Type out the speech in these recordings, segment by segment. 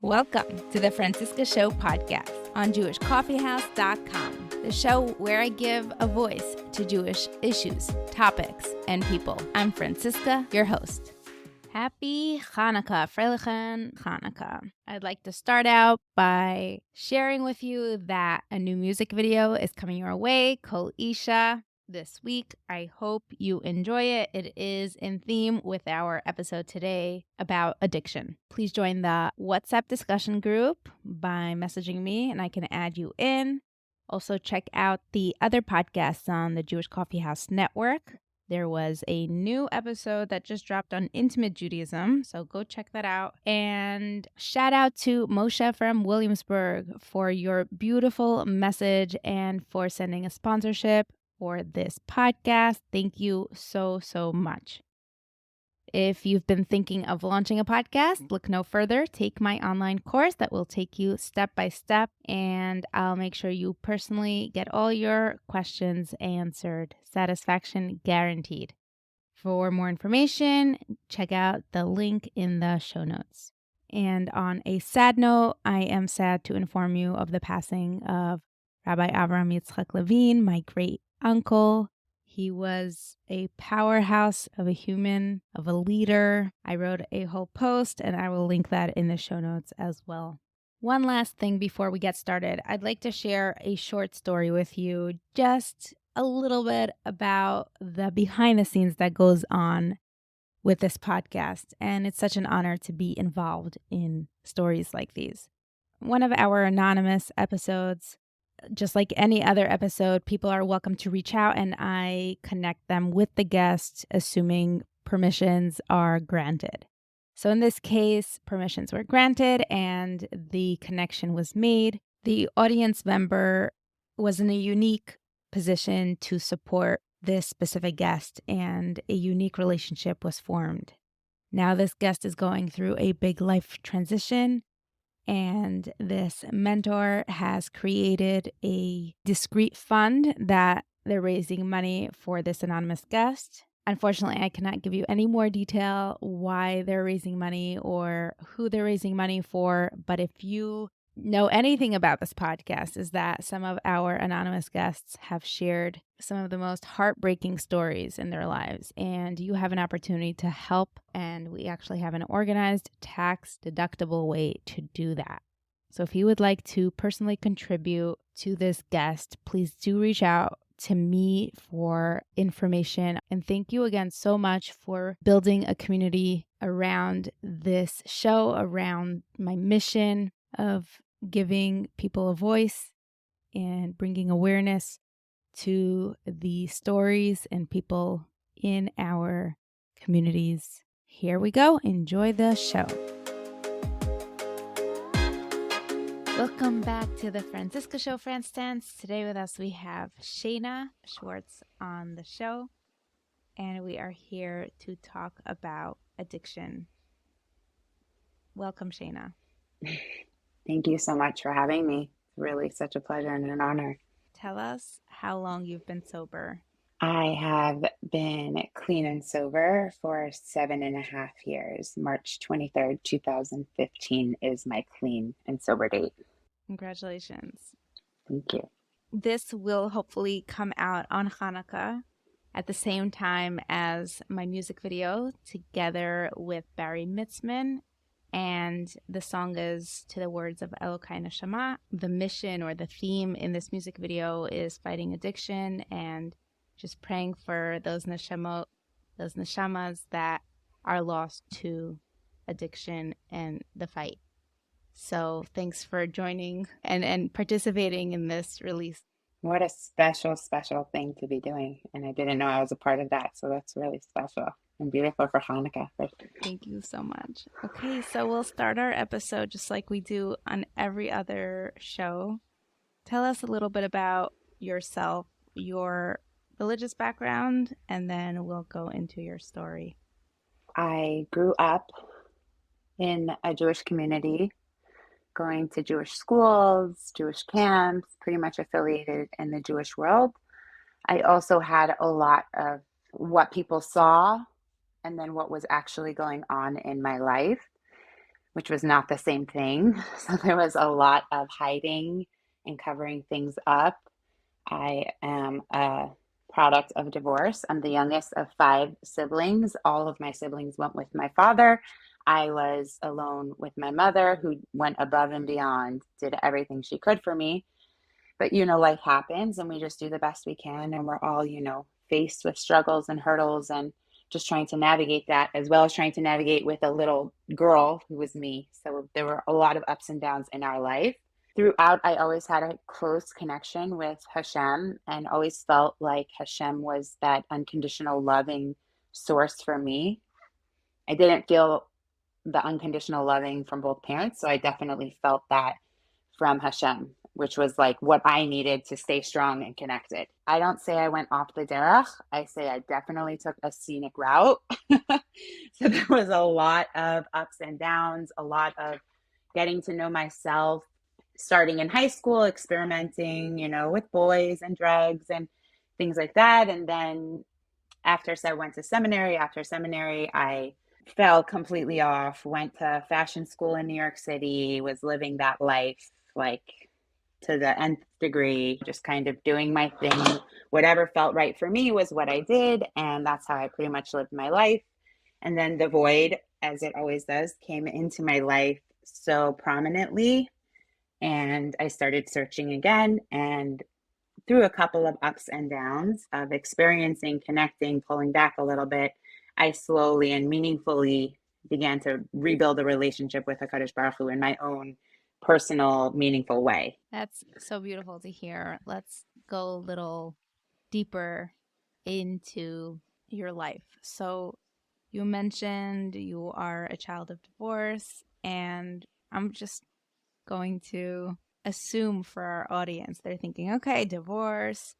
Welcome to the Francisca Show podcast on JewishCoffeehouse.com, the show where I give a voice to Jewish issues, topics, and people. I'm Francisca, your host. Happy Hanukkah, Freilichen Hanukkah. I'd like to start out by sharing with you that a new music video is coming your way, Kol Isha, this week. I hope you enjoy it. It is in theme with our episode today about addiction. Please join the WhatsApp discussion group by messaging me and I can add you in. Also check out the other podcasts on the Jewish Coffee House Network. There was a new episode that just dropped on intimate Judaism, so go check that out. And shout out to Moshe from Williamsburg for your beautiful message and for sending a sponsorship for this podcast. Thank you so much. If you've been thinking of launching a podcast, look no further. Take my online course that will take you step by step, and I'll make sure you personally get all your questions answered. Satisfaction guaranteed. For more information, check out the link in the show notes. And on a sad note, I am sad to inform you of the passing of Rabbi Avraham Yitzchak Levine, my great uncle. He was a powerhouse of a human, of a leader. I wrote a whole post and I will link that in the show notes as well. One last thing before we get started, I'd like to share a short story with you, just a little bit about the behind the scenes that goes on with this podcast. And it's such an honor to be involved in stories like these. One of our anonymous episodes, just like any other episode, people are welcome to reach out and I connect them with the guest, assuming permissions are granted. So in this case, permissions were granted and the connection was made. The audience member was in a unique position to support this specific guest and a unique relationship was formed. Now this guest is going through a big life transition. And this mentor has created a discreet fund that they're raising money for this anonymous guest. Unfortunately, I cannot give you any more detail why they're raising money or who they're raising money for. But if you know anything about this podcast, is that some of our anonymous guests have shared some of the most heartbreaking stories in their lives, and you have an opportunity to help, and we actually have an organized tax-deductible way to do that. So if you would like to personally contribute to this guest, please do reach out to me for information. And thank you again so much for building a community around this show, around my mission of giving people a voice and bringing awareness to the stories and people in our communities. Here we go. Enjoy the show. Welcome back to the Francisca Show, Franstans. Today with us we have Shayna Schwartz on the show, and we are here to talk about addiction. Welcome, Shayna. Thank you so much for having me. It's really such a pleasure and an honor. Tell us how long you've been sober. I have been clean and sober for 7.5 years. March 23rd, 2015 is my clean and sober date. Congratulations. Thank you. This will hopefully come out on Hanukkah at the same time as my music video together with Barry Mitzman. And the song is to the words of Elokai Neshama. The mission or the theme in this music video is fighting addiction and just praying for those neshamas that are lost to addiction and the fight. So thanks for joining and participating in this release. What a special thing to be doing. And I didn't know I was a part of that. So that's really special and beautiful for Hanukkah. Thank you so much. Okay, so we'll start our episode just like we do on every other show. Tell us a little bit about yourself, your religious background, and then we'll go into your story. I grew up in a Jewish community, going to Jewish schools, Jewish camps, pretty much affiliated in the Jewish world. I also had a lot of what people saw and then what was actually going on in my life. which was not the same thing. So there was a lot of hiding and covering things up. I am a product of divorce. I'm the youngest of five siblings. All of my siblings went with my father. I was alone with my mother, who went above and beyond, did everything she could for me. But, life happens and we just do the best we can. And we're all, faced with struggles and hurdles and just trying to navigate that, as well as trying to navigate with a little girl who was me. So there were a lot of ups and downs in our life. Throughout, I always had a close connection with Hashem and always felt like Hashem was that unconditional loving source for me. I didn't feel the unconditional loving from both parents, so I definitely felt that from Hashem, which was like what I needed to stay strong and connected. I don't say I went off the derech. I say I definitely took a scenic route. So there was a lot of ups and downs, a lot of getting to know myself, starting in high school, experimenting, with boys and drugs and things like that. And then after I went to seminary, I fell completely off, went to fashion school in New York City, was living that life like to the nth degree, just kind of doing my thing. Whatever felt right for me was what I did. And that's how I pretty much lived my life. And then the void, as it always does, came into my life so prominently. And I started searching again. And through a couple of ups and downs of experiencing, connecting, pulling back a little bit, I slowly and meaningfully began to rebuild a relationship with HaKadosh Baruch Hu in my own personal, meaningful way. That's so beautiful to hear. Let's go a little deeper into your life. So you mentioned you are a child of divorce, and I'm just going to assume for our audience, they're thinking, okay, divorce.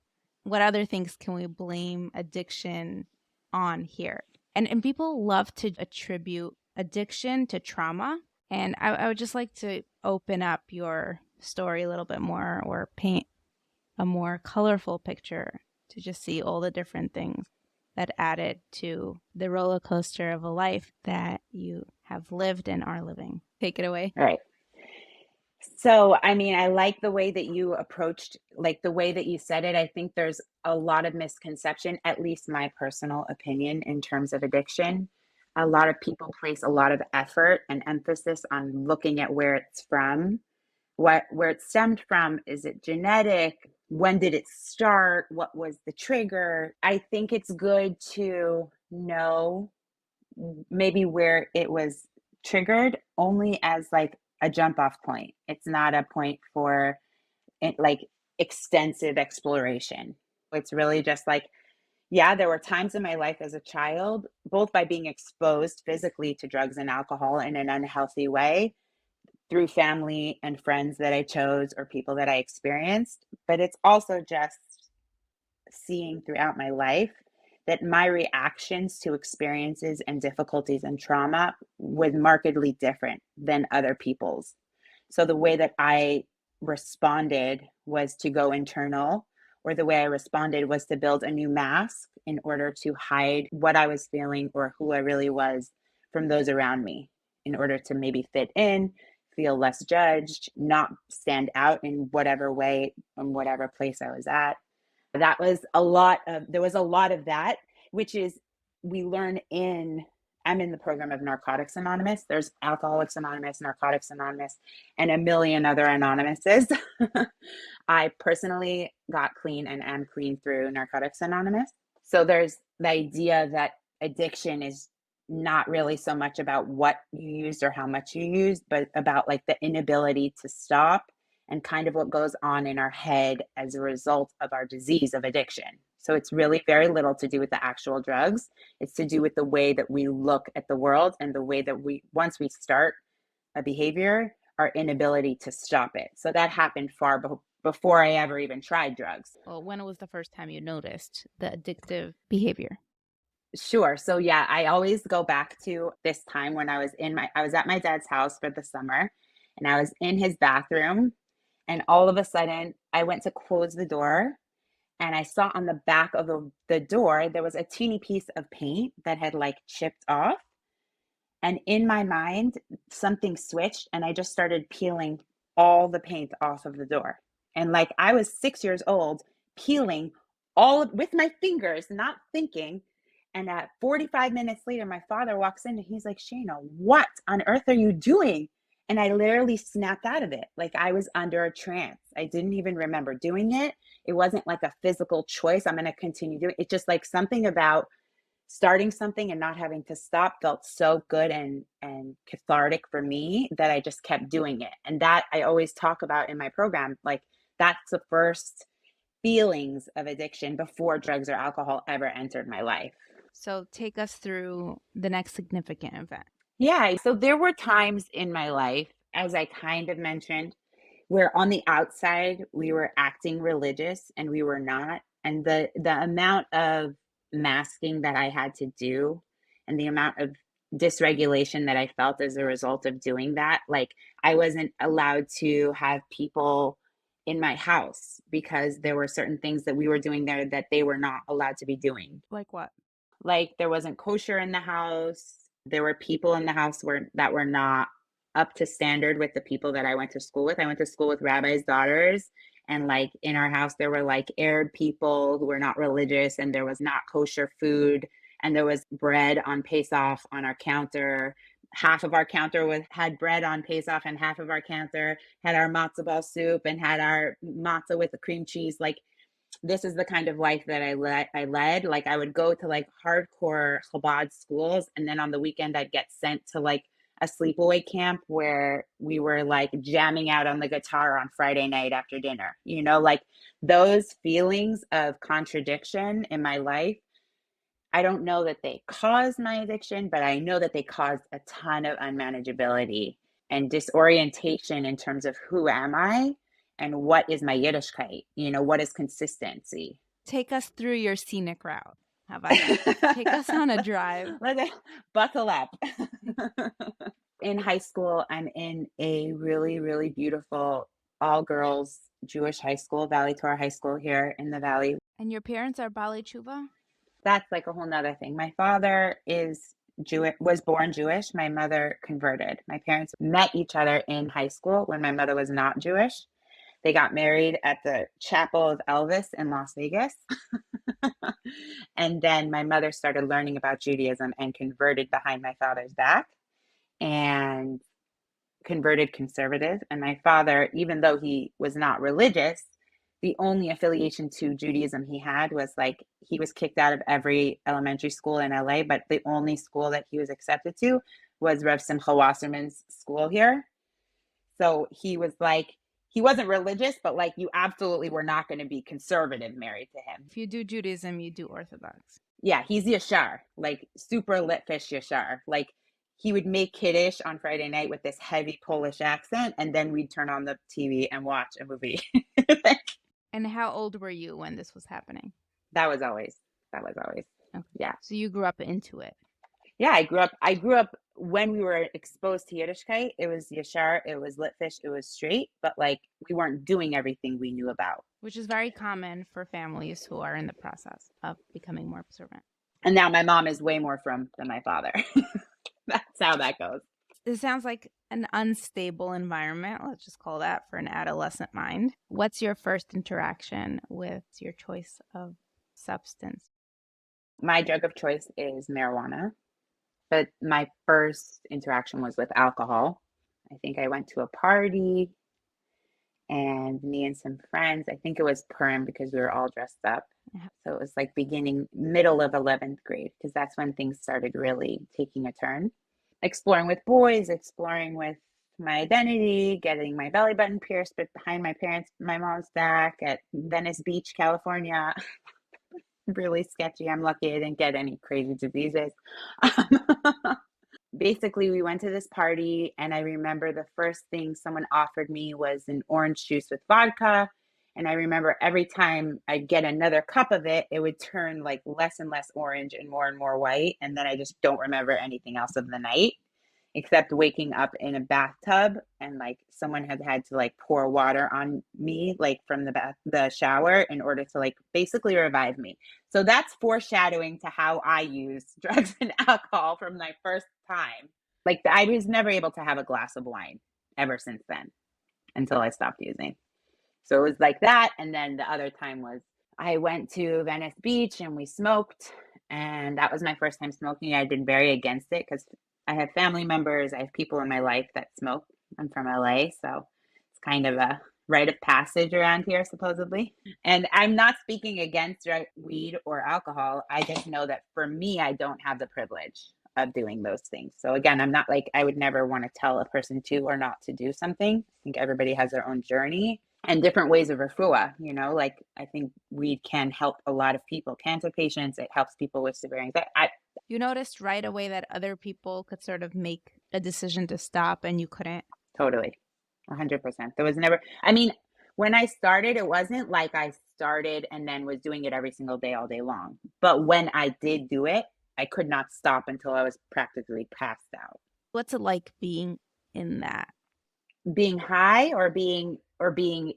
What other things can we blame addiction on here? And people love to attribute addiction to trauma. And I would just like to open up your story a little bit more, or paint a more colorful picture to just see all the different things that added to the roller coaster of a life that you have lived and are living. Take it away. All right. So, I like the way that you approached, like the way that you said it. I think there's a lot of misconception, at least my personal opinion, in terms of addiction. A lot of people place a lot of effort and emphasis on looking at where it's from, where it stemmed from. Is it genetic? When did it start? What was the trigger? I think it's good to know maybe where it was triggered only as like a jump off point. It's not a point for like extensive exploration. It's really just like, yeah, there were times in my life as a child, both by being exposed physically to drugs and alcohol in an unhealthy way through family and friends that I chose or people that I experienced, but it's also just seeing throughout my life that my reactions to experiences and difficulties and trauma was markedly different than other people's. So the way that I responded was to go internal, or the way I responded was to build a new mask in order to hide what I was feeling or who I really was from those around me, in order to maybe fit in, feel less judged, not stand out in whatever way, in whatever place I was at. There was a lot of that, which is, I'm in the program of Narcotics Anonymous. There's Alcoholics Anonymous, Narcotics Anonymous, and a million other anonymouses. I personally got clean and am clean through Narcotics Anonymous. So there's the idea that addiction is not really so much about what you used or how much you used, but about like the inability to stop and kind of what goes on in our head as a result of our disease of addiction. So it's really very little to do with the actual drugs. It's to do with the way that we look at the world and the way that once we start a behavior, our inability to stop it. So that happened far before I ever even tried drugs. Well, when was the first time you noticed the addictive behavior? Sure. So yeah, I always go back to this time when I was at my dad's house for the summer, and I was in his bathroom, and all of a sudden I went to close the door, and I saw on the back of the door, there was a teeny piece of paint that had like chipped off. And in my mind, something switched and I just started peeling all the paint off of the door. And like I was 6 years old, peeling with my fingers, not thinking. And at 45 minutes later, my father walks in and he's like, Shayna, what on earth are you doing? And I literally snapped out of it. Like I was under a trance. I didn't even remember doing it. It wasn't like a physical choice. I'm going to continue doing it. It's just like something about starting something and not having to stop felt so good and cathartic for me that I just kept doing it. And that I always talk about in my program. Like that's the first feelings of addiction before drugs or alcohol ever entered my life. So take us through the next significant event. Yeah. So there were times in my life, as I kind of mentioned, where on the outside we were acting religious and we were not. And the amount of masking that I had to do and the amount of dysregulation that I felt as a result of doing that, like I wasn't allowed to have people in my house because there were certain things that we were doing there that they were not allowed to be doing. Like what? Like there wasn't kosher in the house. There were people in the house that were not up to standard with the people that I went to school with. I went to school with rabbis' daughters, and like in our house there were like Arab people who were not religious, and there was not kosher food, and there was bread on Pesach on our counter. Half of our counter had bread on Pesach, and half of our counter had our matzo ball soup and had our matzah with the cream cheese. Like this is the kind of life that I led. Like I would go to like hardcore Chabad schools, and then on the weekend I'd get sent to like a sleepaway camp where we were like jamming out on the guitar on Friday night after dinner. You know, like those feelings of contradiction in my life. I don't know that they caused my addiction, but I know that they caused a ton of unmanageability and disorientation in terms of who am I and what is my Yiddishkeit? You know, what is consistency? Take us through your scenic route. How about that? Take us on a drive. Buckle up. In high school, I'm in a really, really beautiful all girls Jewish high school, Valley Torah High School here in the Valley. And your parents are Baalei Tshuva? That's like a whole nother thing. My father is Jewish, was born Jewish. My mother converted. My parents met each other in high school when my mother was not Jewish. They got married at the Chapel of Elvis in Las Vegas. And then my mother started learning about Judaism and converted behind my father's back and converted conservative. And my father, even though he was not religious, the only affiliation to Judaism he had was like he was kicked out of every elementary school in LA, but the only school that he was accepted to was Rev Simcha Wasserman's school here. So he was like, he wasn't religious, but like you absolutely were not going to be conservative married to him. If you do Judaism, you do Orthodox. Yeah, he's Yashar, like super lit fish Yashar. Like he would make Kiddush on Friday night with this heavy Polish accent, and then we'd turn on the TV and watch a movie. And how old were you when this was happening? That was always. Okay. Yeah. So you grew up into it. Yeah, I grew up when we were exposed to Yiddishkeit. It was Yashar, it was lit fish, it was straight, but like we weren't doing everything we knew about. Which is very common for families who are in the process of becoming more observant. And now my mom is way more frum than my father. That's how that goes. It sounds like an unstable environment. Let's just call that for an adolescent mind. What's your first interaction with your choice of substance? My drug of choice is marijuana, but my first interaction was with alcohol. I think I went to a party and me and some friends, I think it was Purim because we were all dressed up. Yeah. So it was like middle of 11th grade, because that's when things started really taking a turn. Exploring with boys, exploring with my identity, getting my belly button pierced, but behind my mom's back at Venice Beach, California. Really sketchy. I'm lucky I didn't get any crazy diseases. Basically, we went to this party, and I remember the first thing someone offered me was an orange juice with vodka. And I remember every time I'd get another cup of it, it would turn like less and less orange and more white. And then I just don't remember anything else of the night, except waking up in a bathtub and like someone had to like pour water on me, like from the shower in order to like basically revive me. So that's foreshadowing to how I use drugs and alcohol from my first time. Like I was never able to have a glass of wine ever since then until I stopped using. So it was like that. And then the other time was I went to Venice Beach and we smoked. And that was my first time smoking. I'd been very against it because I have family members, I have people in my life that smoke. I'm from LA. So it's kind of a rite of passage around here, supposedly. And I'm not speaking against weed or alcohol. I just know that for me, I don't have the privilege of doing those things. So again, I'm not like I would never want to tell a person to or not to do something. I think everybody has their own journey and different ways of refuah, like I think weed can help a lot of people, cancer patients. It helps people with severe anxiety. You noticed right away that other people could sort of make a decision to stop and you couldn't? Totally. 100%. There was never, I mean, when I started, it wasn't like I started and then was doing it every single day, all day long. But when I did do it, I could not stop until I was practically passed out. What's it like being in that? Being high or being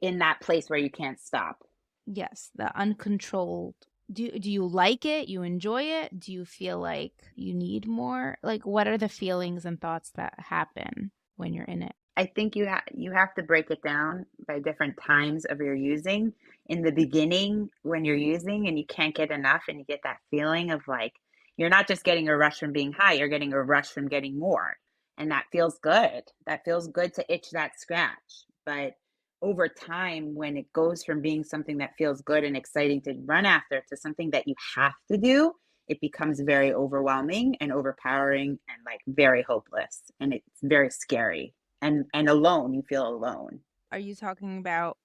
in that place where you can't stop? Yes, the uncontrolled. Do you like it? You enjoy it? Do you feel like you need more? Like, what are the feelings and thoughts that happen when you're in it? I think you have to break it down by different times of your using. In the beginning, when you're using and you can't get enough, and you get that feeling of like you're not just getting a rush from being high, you're getting a rush from getting more, and that feels good. That feels good to itch that scratch. But over time, when it goes from being something that feels good and exciting to run after to something that you have to do, it becomes very overwhelming and overpowering and like very hopeless, and it's very scary and alone. You feel alone. Are you talking about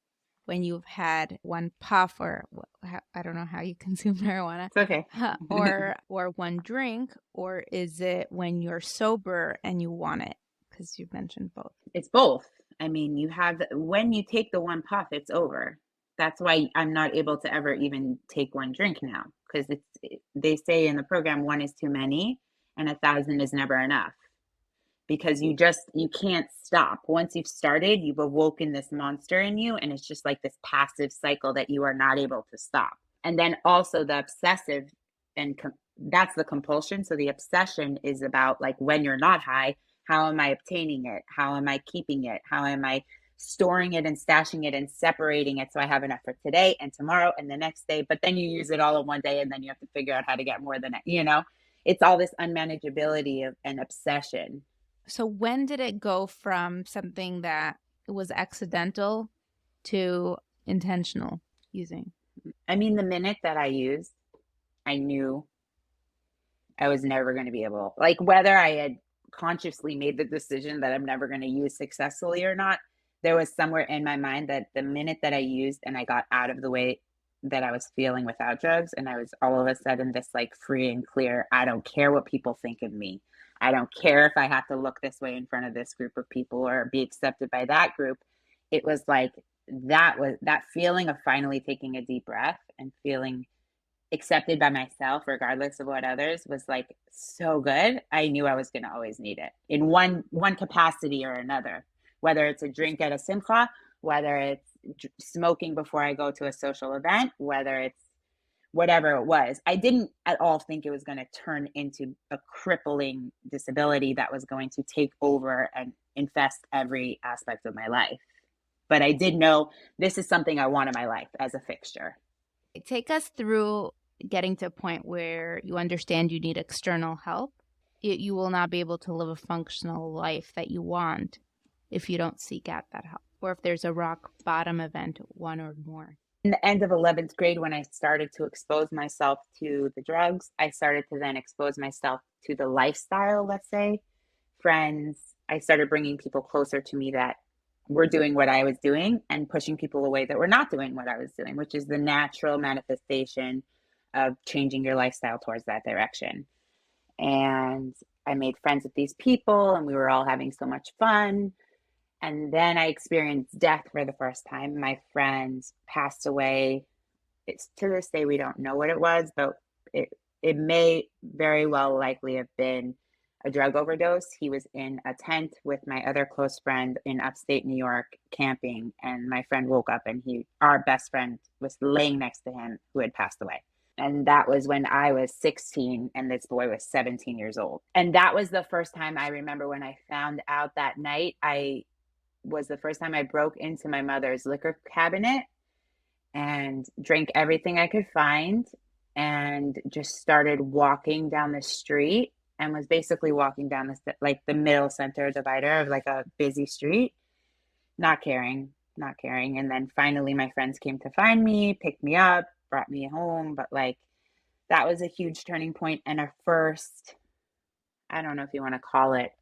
when you've had one puff or I don't know how you consume marijuana, It's okay. or one drink, or is it when you're sober and you want it? Because you've mentioned both. It's both. I mean, when you take the one puff, it's over. That's why I'm not able to ever even take one drink now, because they say in the program one is too many and 1,000 is never enough, because you can't stop. Once you've started, you've awoken this monster in you, and it's just like this passive cycle that you are not able to stop. And then also the obsessive, and that's the compulsion. So the obsession is about like when you're not high, how am I obtaining it? How am I keeping it? How am I storing it and stashing it and separating it so I have enough for today and tomorrow and the next day? But then you use it all in one day, and then you have to figure out how to get more than it. It's all this unmanageability and obsession. So when did it go from something that was accidental to intentional using? I mean, the minute that I used, I knew I was never going to be able, like, whether I had consciously made the decision that I'm never going to use successfully or not, there was somewhere in my mind that the minute that I used and I got out of the way that I was feeling without drugs, and I was all of a sudden this like free and clear, I don't care what people think of me. I don't care if I have to look this way in front of this group of people or be accepted by that group. It was like that feeling of finally taking a deep breath and feeling accepted by myself, regardless of what others, was like so good. I knew I was going to always need it in one capacity or another, whether it's a drink at a simcha, whether it's smoking before I go to a social event, whether it's whatever it was. I didn't at all think it was going to turn into a crippling disability that was going to take over and infest every aspect of my life. But I did know this is something I want in my life as a fixture. Take us through getting to a point where you understand you need external help. You will not be able to live a functional life that you want if you don't seek out that help, or if there's a rock bottom event, one or more. In the end of 11th grade, when I started to expose myself to the drugs, I started to then expose myself to the lifestyle, let's say, friends. I started bringing people closer to me that were doing what I was doing and pushing people away that were not doing what I was doing, which is the natural manifestation of changing your lifestyle towards that direction. And I made friends with these people, and we were all having so much fun. And then I experienced death for the first time. My friend passed away. It's to this day, we don't know what it was, but it may very well likely have been a drug overdose. He was in a tent with my other close friend in upstate New York camping, and my friend woke up and our best friend was laying next to him who had passed away. And that was when I was 16 and this boy was 17 years old. And that was the first time I remember when I found out that night. I was the first time I broke into my mother's liquor cabinet and drank everything I could find and just started walking down the street and was basically walking down the middle center divider of like a busy street, not caring, not caring. And then finally my friends came to find me, picked me up, brought me home. But like that was a huge turning point and a first, I don't know if you want to call it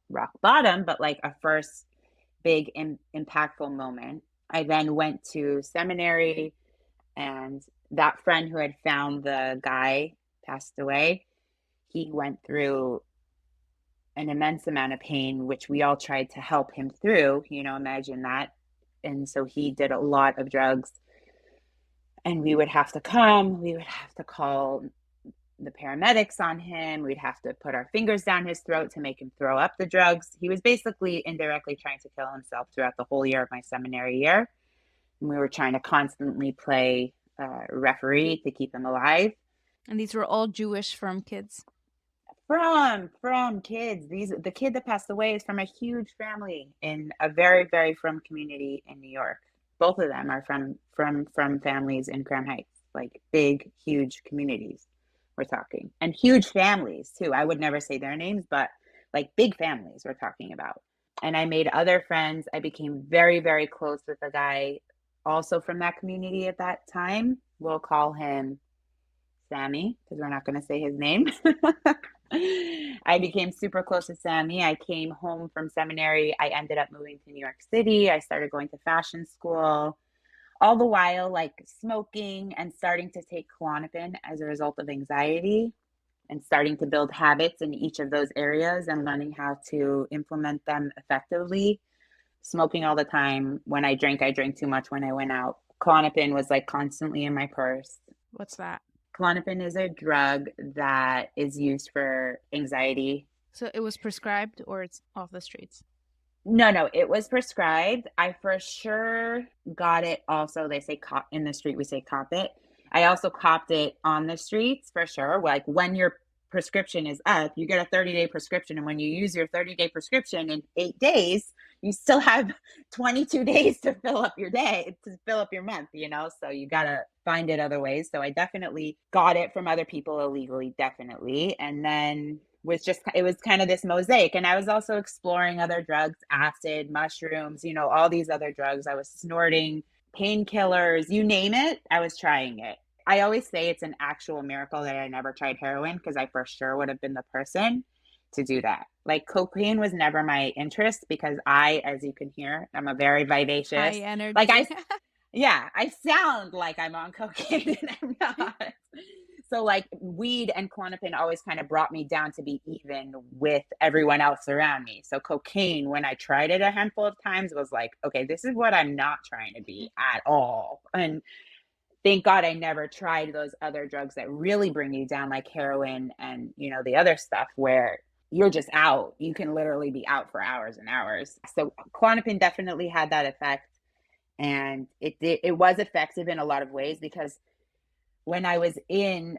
rock bottom, but like a first big impactful moment. I then went to seminary, and that friend who had found the guy passed away. He went through an immense amount of pain, which we all tried to help him through, imagine that. And so he did a lot of drugs, and we would have to call the paramedics on him. We'd have to put our fingers down his throat to make him throw up the drugs. He was basically indirectly trying to kill himself throughout the whole year of my seminary year. And we were trying to constantly play referee to keep him alive. And these were all Jewish frum kids? From kids. The kid that passed away is from a huge family in a very, very frum community in New York. Both of them are from families in Crown Heights, like big, huge communities we're talking. And huge families too. I would never say their names, but like big families we're talking about. And I made other friends. I became very, very close with a guy also from that community at that time. We'll call him Sammy because we're not going to say his name. I became super close to Sammy. I came home from seminary. I ended up moving to New York City. I started going to fashion school, all the while like smoking and starting to take Klonopin as a result of anxiety and starting to build habits in each of those areas and learning how to implement them effectively. Smoking all the time. When I drank too much when I went out. Klonopin was like constantly in my purse. What's that? Klonopin is a drug that is used for anxiety. So it was prescribed or it's off the streets? No, it was prescribed. I for sure got it also. They say in the street, we say cop it. I also copped it on the streets for sure. Like when your prescription is up, you get a 30-day prescription. And when you use your 30-day prescription in 8 days, you still have 22 days to fill up your month, so you got to find it other ways. So I definitely got it from other people illegally, definitely. And then it was kind of this mosaic. And I was also exploring other drugs, acid, mushrooms, all these other drugs. I was snorting painkillers, you name it, I was trying it. I always say it's an actual miracle that I never tried heroin because I for sure would have been the person to do that. Like cocaine was never my interest because as you can hear, I'm a very vivacious, high energy. Like I sound like I'm on cocaine and I'm not. So like weed and Klonopin always kind of brought me down to be even with everyone else around me. So cocaine, when I tried it a handful of times, was like, okay, this is what I'm not trying to be at all. And thank God I never tried those other drugs that really bring you down, like heroin and, the other stuff where you're just out. You can literally be out for hours and hours. So Klonopin definitely had that effect. And it was effective in a lot of ways because when I was in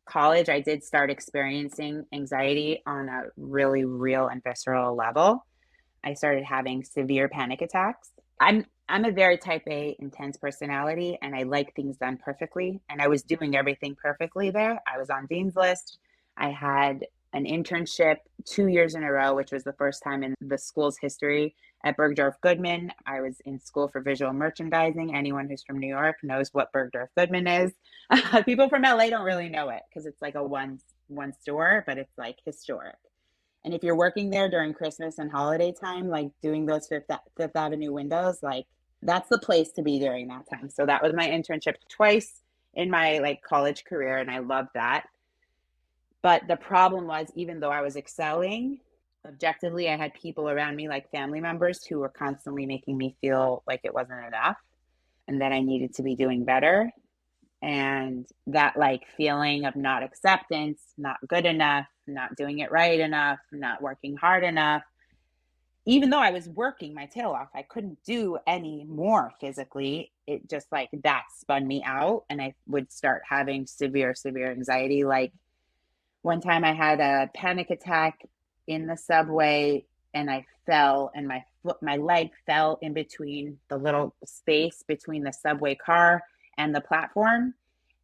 college, I did start experiencing anxiety on a really real and visceral level. I started having severe panic attacks. I'm a very type A intense personality and I like things done perfectly. And I was doing everything perfectly there. I was on Dean's List. I had an internship 2 years in a row, which was the first time in the school's history at Bergdorf Goodman. I was in school for visual merchandising. Anyone who's from New York knows what Bergdorf Goodman is. People from LA don't really know it because it's like a one store, but it's like historic. And if you're working there during Christmas and holiday time, like doing those Fifth Avenue windows, like that's the place to be during that time. So that was my internship twice in my like college career. And I loved that. But the problem was, even though I was excelling, objectively, I had people around me, like family members, who were constantly making me feel like it wasn't enough and that I needed to be doing better. And that like feeling of not acceptance, not good enough, not doing it right enough, not working hard enough, even though I was working my tail off, I couldn't do any more physically. It just like that spun me out, and I would start having severe, severe anxiety. Like one time I had a panic attack in the subway and I fell, and my leg fell in between the little space between the subway car and the platform.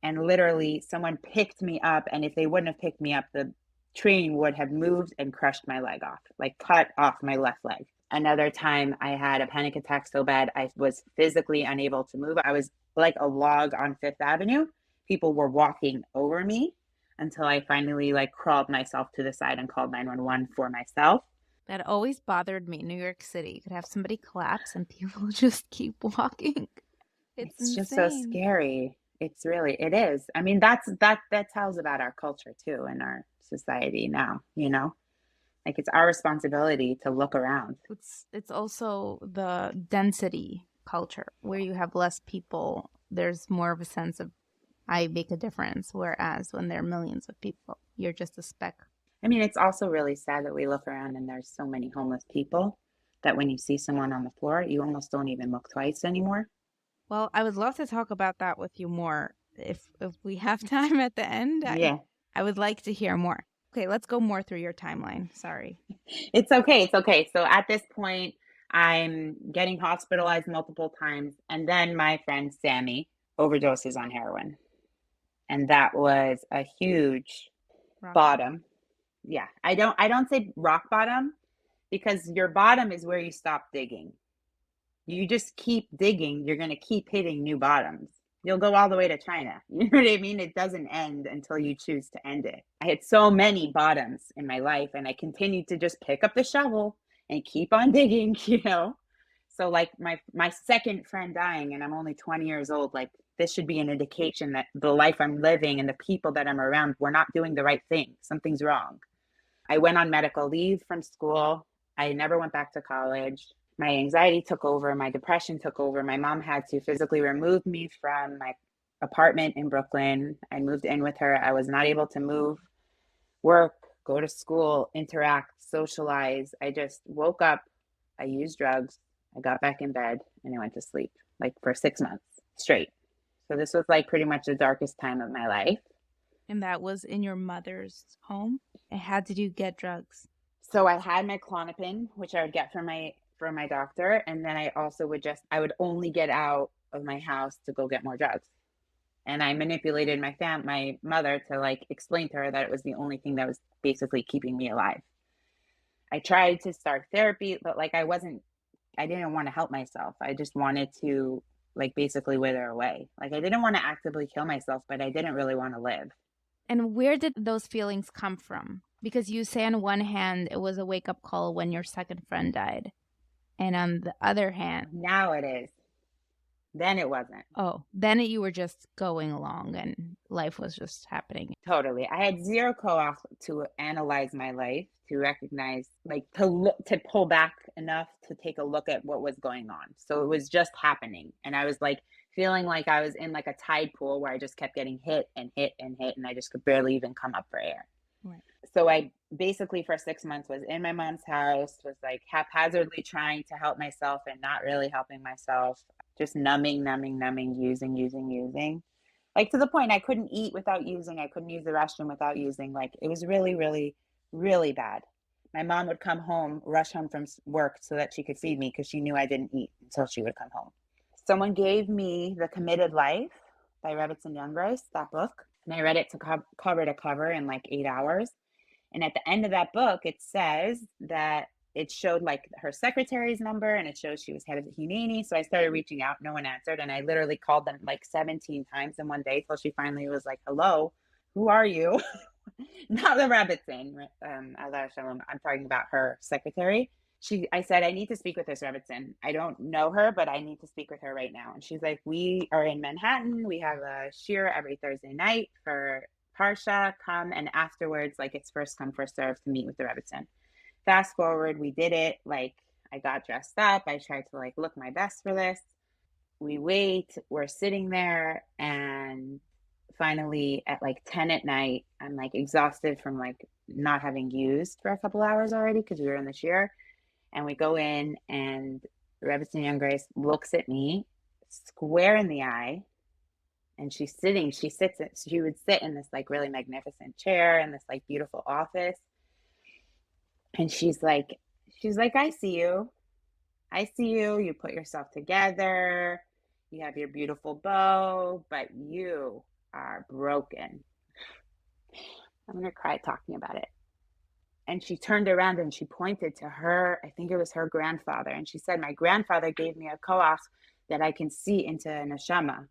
And literally someone picked me up, and if they wouldn't have picked me up, the train would have moved and crushed my leg off, like cut off my left leg. Another time I had a panic attack so bad I was physically unable to move. I was like a log on Fifth Avenue. People were walking over me until I finally like crawled myself to the side and called 911 for myself. That always bothered me. New York City, you could have somebody collapse and people just keep walking. It's It's just so insane. scary. It is. I mean, that tells about our culture too and our society now, you know? Like it's our responsibility to look around. It's also the density culture where you have less people. There's more of a sense of I make a difference, whereas when there are millions of people, you're just a speck. I mean, it's also really sad that we look around and there's so many homeless people that when you see someone on the floor, you almost don't even look twice anymore. Well, I would love to talk about that with you more if we have time at the end. Yeah. I would like to hear more. Okay, let's go more through your timeline. Sorry. It's okay. It's okay. So at this point, I'm getting hospitalized multiple times. And then my friend Sammy overdoses on heroin. And that was a huge bottom. Yeah. I don't say rock bottom because your bottom is where you stop digging. You just keep digging, you're going to keep hitting new bottoms. You'll go all the way to China. You know what I mean? It doesn't end until you choose to end it. I had so many bottoms in my life, and I continued to just pick up the shovel and keep on digging, you know? So like my second friend dying, and I'm only 20 years old, like this should be an indication that the life I'm living and the people that I'm around, we're not doing the right thing. Something's wrong. I went on medical leave from school. I never went back to college. My anxiety took over, my depression took over. My mom had to physically remove me from my apartment in Brooklyn. I moved in with her. I was not able to move, work, go to school, interact, socialize. I just woke up, I used drugs, I got back in bed, and I went to sleep like for 6 months straight. So this was like pretty much the darkest time of my life. And that was in your mother's home? And how did you get drugs? So I had my Klonopin, which I would get from my doctor, and then I would only get out of my house to go get more drugs. And I manipulated my mother to like explain to her that it was the only thing that was basically keeping me alive. I tried to start therapy, but like I didn't want to help myself. I just wanted to like basically wither away. Like I didn't want to actively kill myself, but I didn't really want to live. And where did those feelings come from? Because you say on one hand it was a wake-up call when your second friend died. And on the other hand, now it is. Then it wasn't. Oh, then you were just going along and life was just happening. Totally. I had zero co-op to analyze my life, to recognize, like to pull back enough to take a look at what was going on. So it was just happening. And I was like feeling like I was in like a tide pool where I just kept getting hit and hit and hit, and I just could barely even come up for air. Right. So I basically for 6 months was in my mom's house, was like haphazardly trying to help myself and not really helping myself, just numbing, using. Like to the point I couldn't eat without using, I couldn't use the restroom without using. Like it was really, really, really bad. My mom would come home, rush home from work so that she could feed me because she knew I didn't eat until she would come home. Someone gave me The Committed Life by Rebbitzin Younggrace, that book, and I read it to cover to cover in like 8 hours. And at the end of that book, it says that it showed like her secretary's number and it shows she was head of the Hineni. So I started reaching out. No one answered. And I literally called them like 17 times in one day till she finally was like, hello, who are you? Not the Rebbitzin. I'm talking about her secretary. I said, I need to speak with this Rebbitzin. I don't know her, but I need to speak with her right now. And she's like, we are in Manhattan. We have a shiur every Thursday night for Parsha, come, and afterwards, like it's first come, first serve to meet with the Rebbitzin. Fast forward, we did it. Like I got dressed up. I tried to like look my best for this. We wait, we're sitting there, and finally at like 10 at night, I'm like exhausted from like not having used for a couple hours already because we were in the shiur. And we go in, and Rebbetzin Young Grace looks at me square in the eye, and she would sit in this like really magnificent chair in this like beautiful office. And she's like, I see you. I see you. You put yourself together. You have your beautiful bow, but you are broken. I'm going to cry talking about it. And she turned around and she pointed to her, I think it was her grandfather. And she said, my grandfather gave me a koach that I can see into a neshama.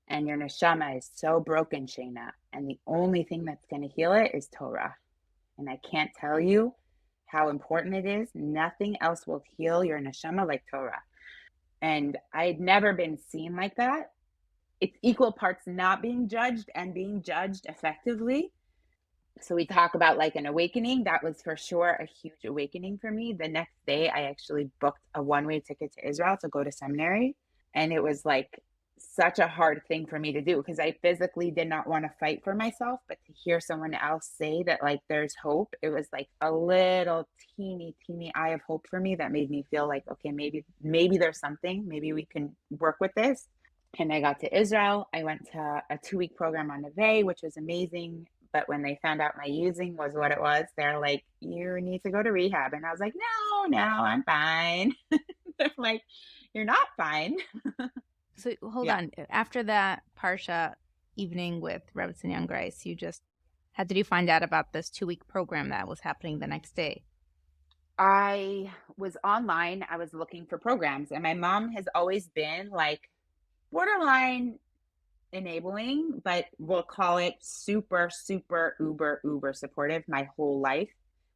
And your neshama is so broken, Shayna. And the only thing that's going to heal it is Torah. And I can't tell you how important it is. Nothing else will heal your neshama like Torah. And I'd never been seen like that. It's equal parts not being judged and being judged effectively. So we talk about like an awakening. That was for sure a huge awakening for me. The next day, I actually booked a one-way ticket to Israel to go to seminary. And it was like such a hard thing for me to do because I physically did not want to fight for myself. But to hear someone else say that like there's hope, it was like a little teeny eye of hope for me that made me feel like, okay, maybe there's something. Maybe we can work with this. And I got to Israel. I went to a 2-week program on Neve, which was amazing. But when they found out my using was what it was, they're like, you need to go to rehab. And I was like, no, I'm fine. They're like, you're not fine. So hold Yeah. on. After that Parsha evening with Rebbetzin Young Grace, how did you find out about this 2-week program that was happening the next day? I was online. I was looking for programs. And my mom has always been like borderline enabling, but we'll call it super, super, uber supportive my whole life.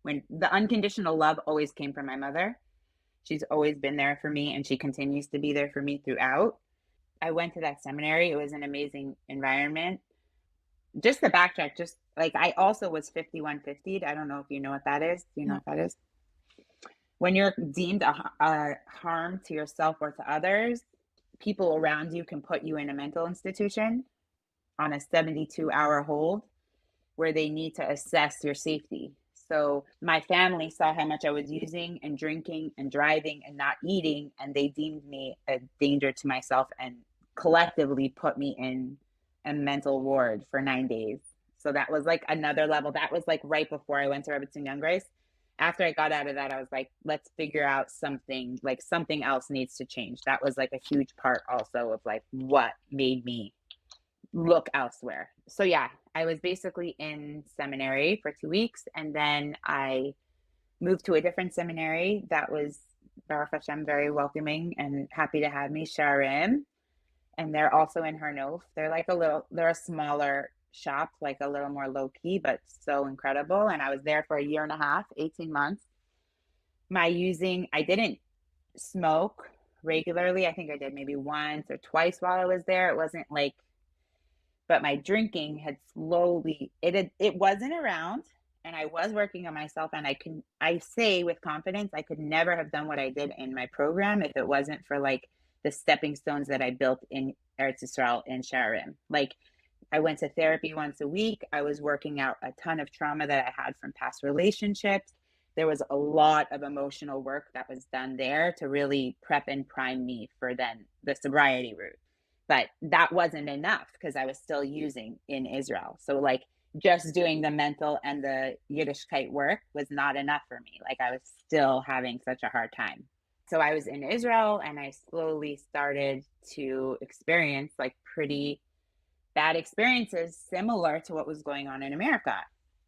When the unconditional love always came from my mother. She's always been there for me, and she continues to be there for me throughout. I went to that seminary. It was an amazing environment. Just to backtrack, just like I also was 5150'd. I don't know if you know what that is. Do you know No. what that is? When you're deemed a harm to yourself or to others, people around you can put you in a mental institution on a 72-hour hold where they need to assess your safety. So my family saw how much I was using and drinking and driving and not eating, and they deemed me a danger to myself and collectively put me in a mental ward for 9 days. So that was like another level. That was like right before I went to Rebbetzin Young Grace. After I got out of that, I was like, let's figure out something, like something else needs to change. That was like a huge part also of like what made me look elsewhere. So yeah, I was basically in seminary for 2 weeks, and then I moved to a different seminary that was Baruch Hashem very welcoming and happy to have me, Sharim. And they're also in Harnof. They're a smaller shop, like a little more low key, but so incredible. And I was there for a year and a half, 18 months. I didn't smoke regularly. I think I did maybe once or twice while I was there. It wasn't like, but my drinking had it wasn't around, and I was working on myself, and I say with confidence I could never have done what I did in my program if it wasn't for like the stepping stones that I built in Eretz Yisrael in Sharim. Like I went to therapy once a week. I was working out a ton of trauma that I had from past relationships. There was a lot of emotional work that was done there to really prep and prime me for then the sobriety route. But that wasn't enough because I was still using in Israel. So like just doing the mental and the Yiddishkeit work was not enough for me. Like I was still having such a hard time. So I was in Israel, and I slowly started to experience like pretty bad experiences similar to what was going on in America.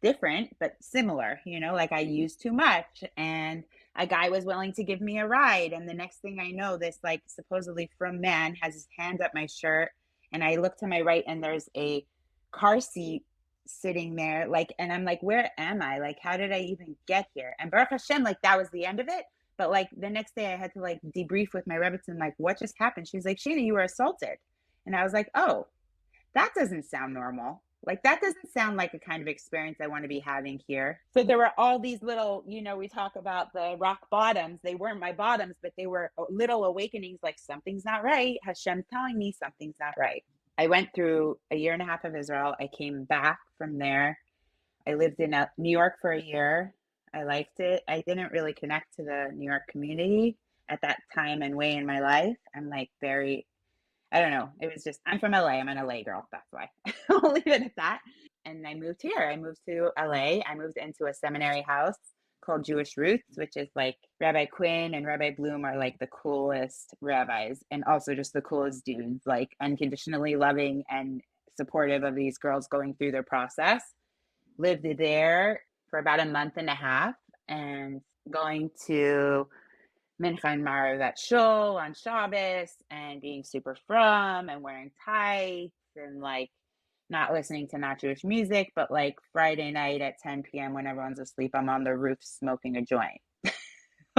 Different, but similar, like I used too much, and a guy was willing to give me a ride. And the next thing I know, this like supposedly from man has his hand up my shirt, and I look to my right, and there's a car seat sitting there, like, and I'm like, where am I? Like, how did I even get here? And Baruch Hashem, like that was the end of it. But like the next day I had to like debrief with my Rebbetzin, like, what just happened? She's like, Shayna, you were assaulted. And I was like, oh, that doesn't sound normal. Like, that doesn't sound like a kind of experience I want to be having here. So there were all these little, we talk about the rock bottoms. They weren't my bottoms, but they were little awakenings, like something's not right. Hashem's telling me something's not right. I went through a year and a half of Israel. I came back from there. I lived in New York for a year. I liked it. I didn't really connect to the New York community at that time and way in my life. I'm like very, I don't know. It was just, I'm from LA. I'm an LA girl. That's why. I'll leave it at that. And I moved here. I moved to LA. I moved into a seminary house called Jewish Roots, which is like Rabbi Quinn and Rabbi Bloom are like the coolest rabbis and also just the coolest dudes, like unconditionally loving and supportive of these girls going through their process. Lived there for about a month and a half and going to Mincha and Marav at Shul on Shabbos and being super frum and wearing tights and like not listening to not Jewish music, but like Friday night at 10 p.m. when everyone's asleep, I'm on the roof smoking a joint.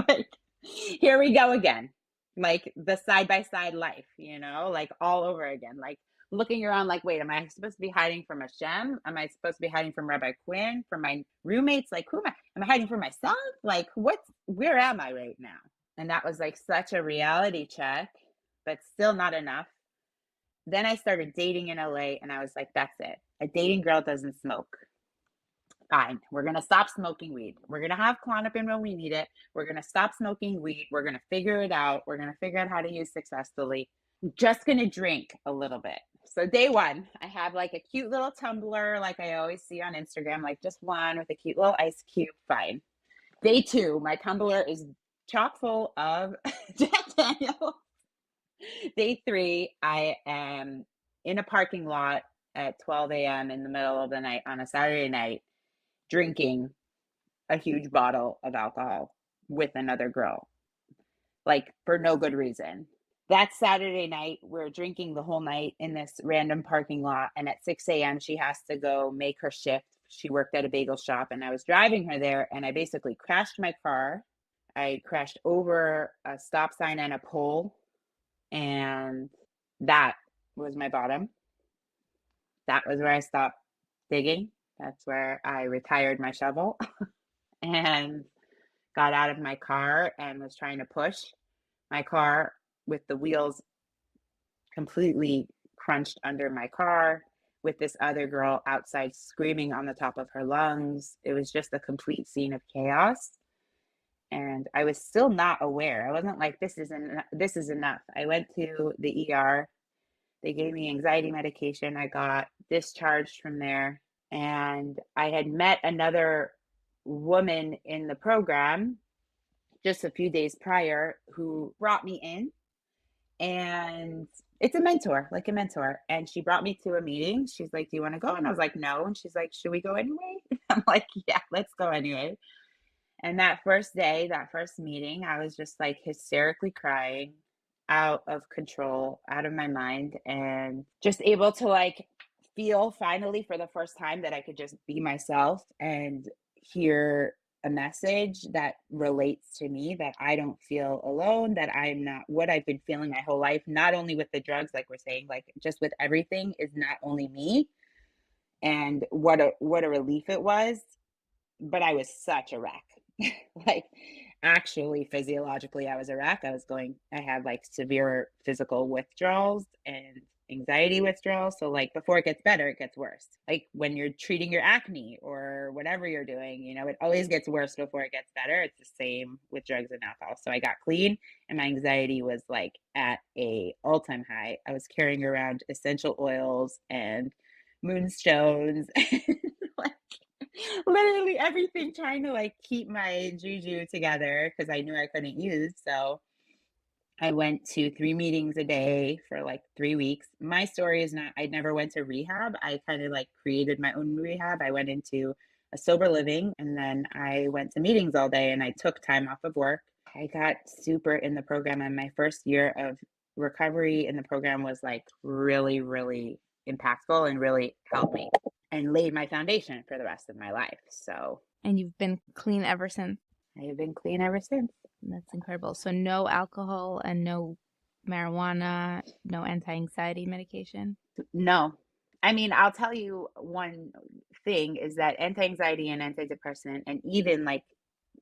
Like, here we go again. Like the side by side life, you know, like all over again. Like looking around like, wait, am I supposed to be hiding from Hashem? Am I supposed to be hiding from Rabbi Quinn, from my roommates? Like, who am I? Am I hiding from myself? Like, where am I right now? And that was like such a reality check, but still not enough. Then I started dating in LA and I was like, that's it. A dating girl doesn't smoke. Fine. We're going to stop smoking weed. We're going to have Klonopin when we need it. We're going to stop smoking weed. We're going to figure it out. We're going to figure out how to use successfully. I'm just going to drink a little bit. So day one, I have like a cute little tumbler, like I always see on Instagram, like just one with a cute little ice cube. Fine. Day two, my tumbler is chock full of Jack Daniels. Day three, I am in a parking lot at 12 a.m. in the middle of the night on a Saturday night, drinking a huge bottle of alcohol with another girl, like for no good reason. That Saturday night, we're drinking the whole night in this random parking lot. And at 6 a.m., she has to go make her shift. She worked at a bagel shop and I was driving her there and I basically crashed my car. I crashed over a stop sign and a pole. And that was my bottom. That was where I stopped digging. That's where I retired my shovel and got out of my car and was trying to push my car with the wheels completely crunched under my car with this other girl outside screaming on the top of her lungs. It was just a complete scene of chaos. And I was still not aware. I wasn't like, this is enough. I went to the ER. They gave me anxiety medication. I got discharged from there. And I had met another woman in the program just a few days prior who brought me in. And it's a mentor, like a mentor. And she brought me to a meeting. She's like, do you want to go? And I was like, no. And she's like, should we go anyway? I'm like, yeah, let's go anyway. And that first day, that first meeting, I was just like hysterically crying, out of control, out of my mind, and just able to like feel finally for the first time that I could just be myself and hear a message that relates to me, that I don't feel alone, that I'm not what I've been feeling my whole life, not only with the drugs, like we're saying, like just with everything is not only me. And what a relief it was. But I was such a wreck. Like actually physiologically I was a wreck. I had like severe physical withdrawals and anxiety withdrawals. So like before it gets better, it gets worse. Like when you're treating your acne or whatever you're doing, you know, it always gets worse before it gets better. It's the same with drugs and alcohol. So I got clean and my anxiety was like at a all-time high. I was carrying around essential oils and moonstones like literally everything, trying to like keep my juju together because I knew I couldn't use. So I went to 3 meetings a day for like 3 weeks. My story is not, I never went to rehab. I kind of like created my own rehab. I went into a sober living and then I went to meetings all day and I took time off of work. I got super in the program and my first year of recovery in the program was like really, really impactful and really helped me and laid my foundation for the rest of my life. So, And you've been clean ever since? I have been clean ever since. That's incredible. So no alcohol and no marijuana, no anti-anxiety medication? No. I mean, I'll tell you one thing is that anti-anxiety and antidepressant and even like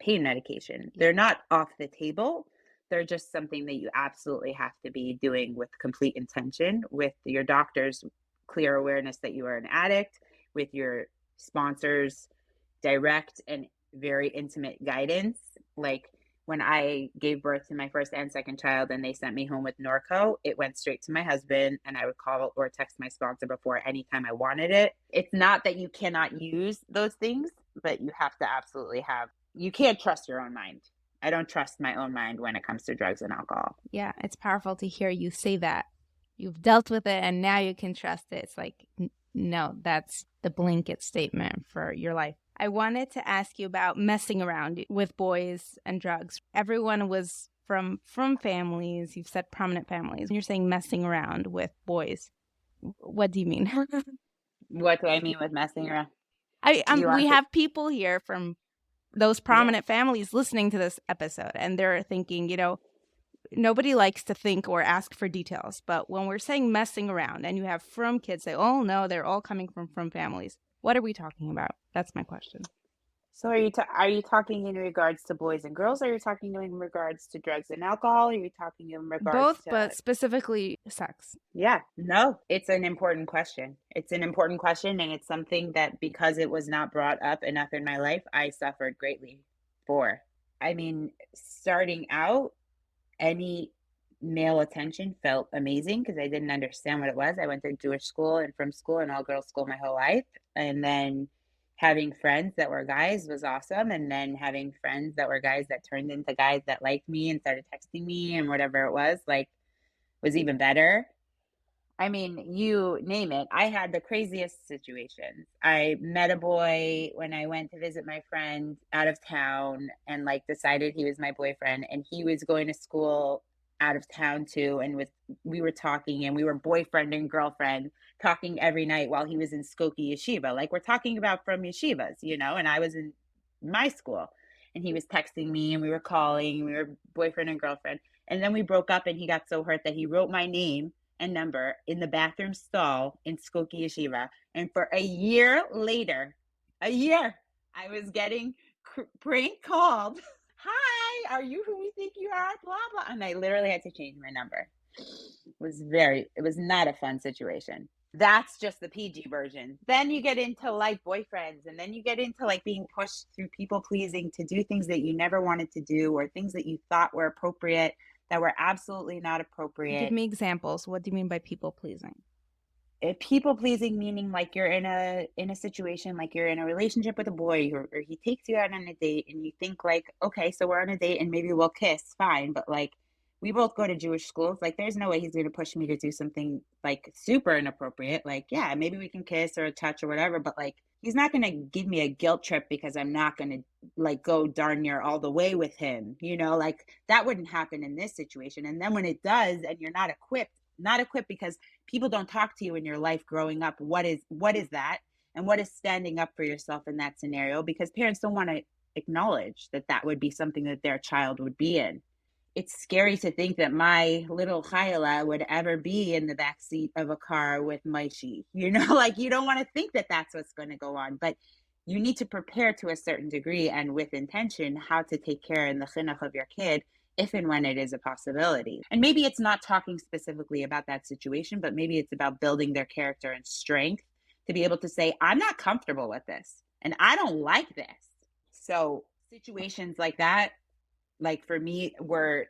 pain medication, they're not off the table. They're just something that you absolutely have to be doing with complete intention, with your doctor's clear awareness that you are an addict, with your sponsors direct and very intimate guidance. Like when I gave birth to my first and second child and they sent me home with Norco, it went straight to my husband and I would call or text my sponsor before anytime I wanted it. It's not that you cannot use those things, but you have to absolutely have, you can't trust your own mind. I don't trust my own mind when it comes to drugs and alcohol. Yeah, it's powerful to hear you say that. You've dealt with it and now you can trust it. It's like, no, that's the blanket statement for your life. I wanted to ask you about messing around with boys and drugs. Everyone was from families. You've said prominent families. You're saying messing around with boys. What do you mean? What do I mean with messing around? We have people here from those prominent families listening to this episode, and they're thinking, nobody likes to think or ask for details. But when we're saying messing around and you have from kids say, oh, no, they're all coming from families. What are we talking about? That's my question. So are you talking in regards to boys and girls? Or are you talking in regards to drugs and alcohol? Are you talking in regards both, to... but specifically sex? Yeah, no, it's an important question. It's an important question, and it's something that because it was not brought up enough in my life, I suffered greatly for. I mean, starting out, any male attention felt amazing because I didn't understand what it was. I went to Jewish school and from school and all girls school my whole life. And then having friends that were guys was awesome. And then having friends that were guys that turned into guys that liked me and started texting me and whatever it was, like, was even better. I mean, you name it. I had the craziest situations. I met a boy when I went to visit my friend out of town and like decided he was my boyfriend, and he was going to school out of town too. And we were talking and we were boyfriend and girlfriend talking every night while he was in Skokie Yeshiva. Like we're talking about from yeshivas, and I was in my school and he was texting me and we were calling and we were boyfriend and girlfriend. And then we broke up and he got so hurt that he wrote my name and number in the bathroom stall in Skokie Yeshiva. And for a year later, I was getting prank called. Hi, are you who we think you are? Blah, blah. And I literally had to change my number. It was not a fun situation. That's just the PG version. Then you get into like boyfriends, and then you get into like being pushed through people pleasing to do things that you never wanted to do or things that you thought were appropriate that were absolutely not appropriate. Give me examples. What do you mean by people pleasing? People pleasing meaning like you're in a situation, like you're in a relationship with a boy or he takes you out on a date and you think like, okay, so we're on a date and maybe we'll kiss, fine. But like we both go to Jewish schools. Like there's no way he's going to push me to do something like super inappropriate. Like, yeah, maybe we can kiss or touch or whatever. But like, he's not going to give me a guilt trip because I'm not going to like go darn near all the way with him. Like that wouldn't happen in this situation. And then when it does and you're not equipped because people don't talk to you in your life growing up. What is that? And what is standing up for yourself in that scenario? Because parents don't want to acknowledge that would be something that their child would be in. It's scary to think that my little Chayla would ever be in the backseat of a car with Maishi. Like you don't want to think that that's what's going to go on, but you need to prepare to a certain degree and with intention how to take care in the chinuch of your kid if and when it is a possibility. And maybe it's not talking specifically about that situation, but maybe it's about building their character and strength to be able to say, I'm not comfortable with this and I don't like this. So situations like that, like for me, were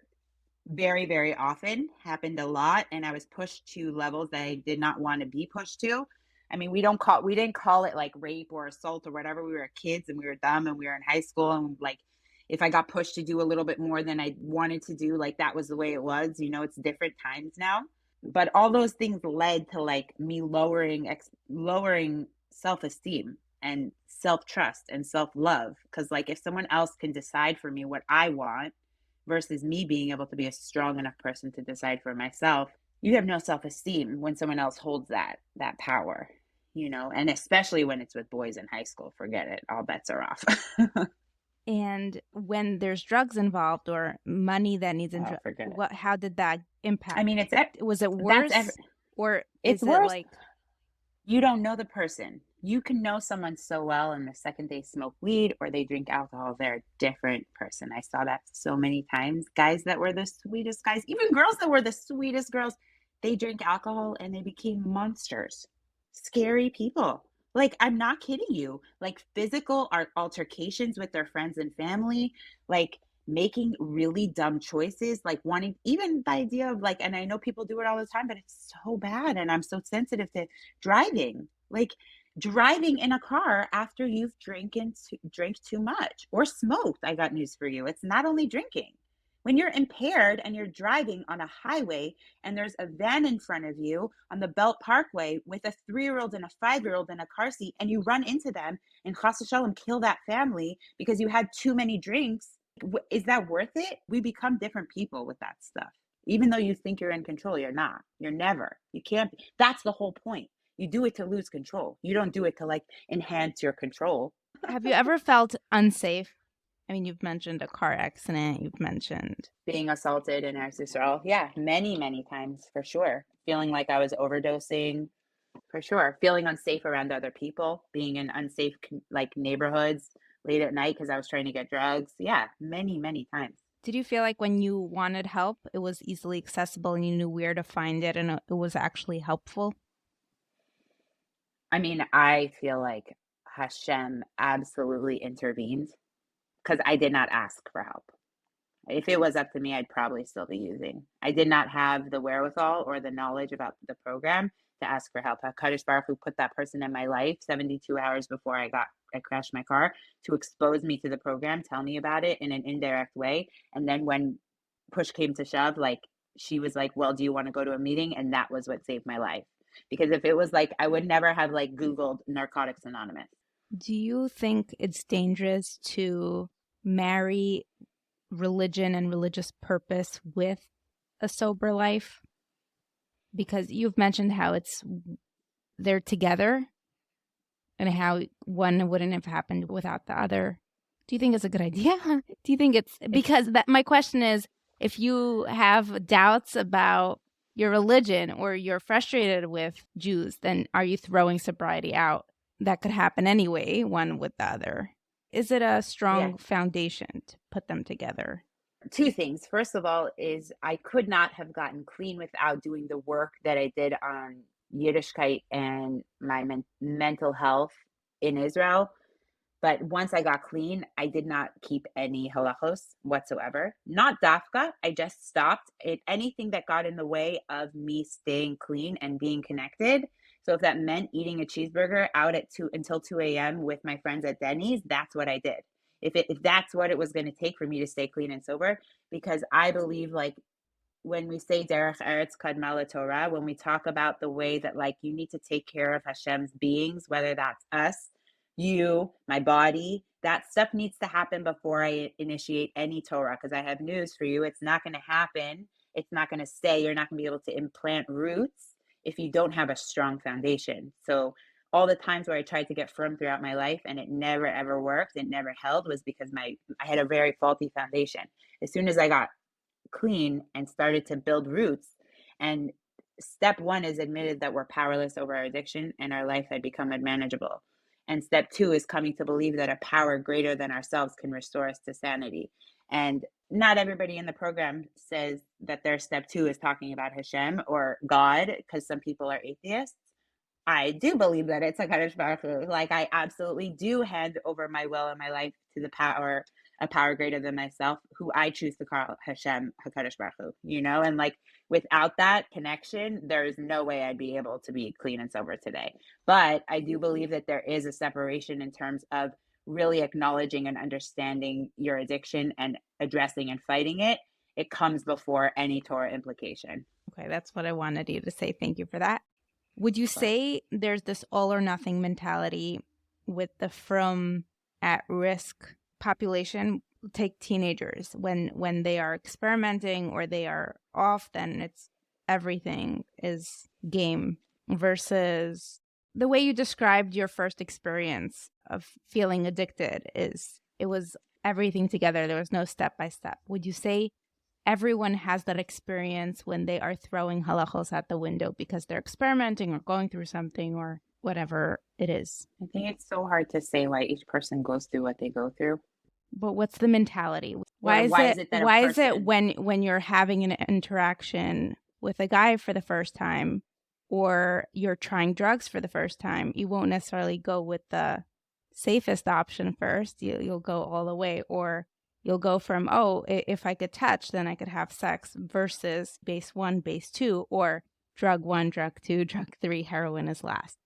very, very often, happened a lot. And I was pushed to levels that I did not want to be pushed to. I mean, we didn't call it like rape or assault or whatever. We were kids and we were dumb and we were in high school. And like, if I got pushed to do a little bit more than I wanted to do, like that was the way it was. It's different times now. But all those things led to like me lowering self-esteem and self-trust and self-love. Because like if someone else can decide for me what I want versus me being able to be a strong enough person to decide for myself, you have no self-esteem when someone else holds that power, and especially when it's with boys in high school, forget it. All bets are off. And when there's drugs involved or money that needs how did that impact? I mean, was it worse or it's worse? Like you don't know the person. You can know someone so well, and the second they smoke weed or they drink alcohol, they're a different person. I saw that so many times. Guys that were the sweetest guys, even girls that were the sweetest girls, they drink alcohol and they became monsters. Scary people. Like, I'm not kidding you. Like, physical altercations with their friends and family, like, making really dumb choices, like, wanting even the idea of, like and I know people do it all the time, but it's so bad, and I'm so sensitive to driving. Like, driving in a car after you've drank too much or smoked, I got news for you. It's not only drinking. When you're impaired and you're driving on a highway and there's a van in front of you on the Belt Parkway with a 3-year-old and a 5-year-old in a car seat, and you run into them and chas v'shalom kill that family because you had too many drinks, is that worth it? We become different people with that stuff. Even though you think you're in control, you're not. You're never. You can't. That's the whole point. You do it to lose control. You don't do it to like enhance your control. Have you ever felt unsafe? I mean, you've mentioned a car accident, you've mentioned. Being assaulted in Eretz Yisrael, yeah, many, many times for sure. Feeling like I was overdosing, for sure. Feeling unsafe around other people, being in unsafe like neighborhoods late at night because I was trying to get drugs. Yeah, many, many times. Did you feel like when you wanted help, it was easily accessible and you knew where to find it and it was actually helpful? I mean, I feel like Hashem absolutely intervened because I did not ask for help. If it was up to me, I'd probably still be using. I did not have the wherewithal or the knowledge about the program to ask for help. HaKadosh Baruch Hu put that person in my life 72 hours before I crashed my car to expose me to the program, tell me about it in an indirect way. And then when push came to shove, like she was like, well, do you want to go to a meeting? And that was what saved my life. Because if it was like, I would never have like Googled Narcotics Anonymous. Do you think it's dangerous to marry religion and religious purpose with a sober life? Because you've mentioned how they're together and how one wouldn't have happened without the other. Do you think it's a good idea? Do you think it's because that my question is, if you have doubts about your religion or you're frustrated with Jews, then are you throwing sobriety out? That could happen anyway, one with the other. Is it a strong foundation to put them together? Two things. First of all, is I could not have gotten clean without doing the work that I did on Yiddishkeit and my mental health in Israel. But once I got clean, I did not keep any halachos whatsoever. Not dafka. I just stopped it. Anything that got in the way of me staying clean and being connected. So if that meant eating a cheeseburger out at 2 until 2 a.m. with my friends at Denny's, that's what I did. If that's what it was going to take for me to stay clean and sober, because I believe like when we say derech eretz kadma Torah, when we talk about the way that like you need to take care of Hashem's beings, whether that's us, you, my body, that stuff needs to happen before I initiate any Torah. Because I have news for you, it's not going to happen. It's not going to stay. You're not going to be able to implant roots if you don't have a strong foundation. So all the times where I tried to get firm throughout my life and it never ever worked, it never held, was because I had a very faulty foundation. As soon as I got clean and started to build roots, and step one is admitted that we're powerless over our addiction and our life had become unmanageable. And step two is coming to believe that a power greater than ourselves can restore us to sanity. And not everybody in the program says that their step two is talking about Hashem or God, because some people are atheists. I do believe that it's HaKadosh Baruch Hu. Like, I absolutely do hand over my will and my life to a power greater than myself, who I choose to call Hashem, HaKadosh Baruch Hu, you know? And like, without that connection, there's no way I'd be able to be clean and sober today. But I do believe that there is a separation in terms of really acknowledging and understanding your addiction and addressing and fighting it. It comes before any Torah implication. Okay, that's what I wanted you to say. Thank you for that. Would you say there's this all or nothing mentality with the from at-risk population? Take teenagers. When they are experimenting or they are off, then it's everything is game, versus the way you described your first experience of feeling addicted it was everything together. There was no step by step. Would you say everyone has that experience when they are throwing halachos at the window because they're experimenting or going through something or whatever it is? I think it's so hard to say why each person goes through what they go through. But what's the mentality? Why is it when you're having an interaction with a guy for the first time, or you're trying drugs for the first time, you won't necessarily go with the safest option first. You'll go all the way, or you'll go from, oh, if I could touch, then I could have sex, versus base 1, base 2, or drug 1, drug 2, drug 3, heroin is last.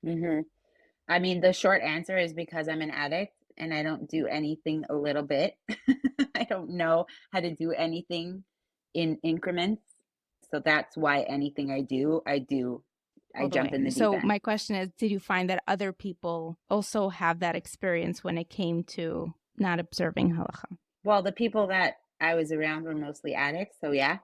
Hmm. I mean, the short answer is because I'm an addict and I don't do anything a little bit. I don't know how to do anything in increments. So that's why anything I All the jump way. in the deep So end. my question is, did you find that other people also have that experience when it came to not observing halacha? Well, the people that I was around were mostly addicts. So yeah.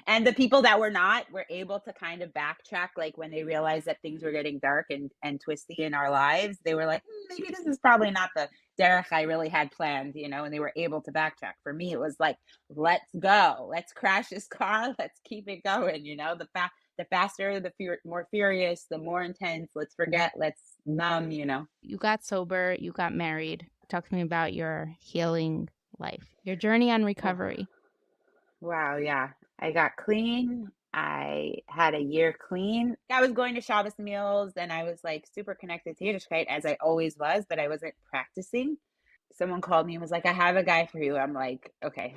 And the people that were not were able to kind of backtrack, like when they realized that things were getting dark and twisty in our lives, they were like, maybe this is probably not the derech I really had planned, and they were able to backtrack. For me, it was like, let's go, let's crash this car, let's keep it going. The faster, more furious, the more intense. Let's forget, let's numb. You got sober, you got married. Talk to me about your healing life, your journey on Oh, recovery. wow, yeah. I got clean. I had a year clean. I was going to Shabbos meals and I was like super connected to Yiddishkeit as I always was, but I wasn't practicing. Someone called me and was like, I have a guy for you. I'm like, okay.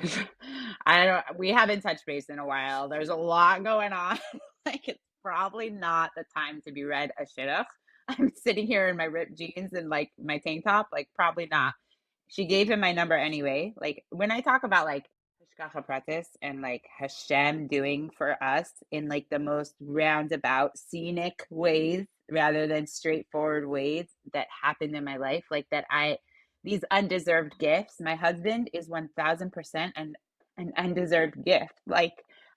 We haven't touched base in a while. There's a lot going on. Like, it's probably not the time to be read a shidduch. I'm sitting here in my ripped jeans and like my tank top, like probably not. She gave him my number anyway. Like when I talk about like hashgacha pratis and like Hashem doing for us in like the most roundabout, scenic ways rather than straightforward ways that happened in my life, like these undeserved gifts. My husband is 1000% an undeserved gift. Like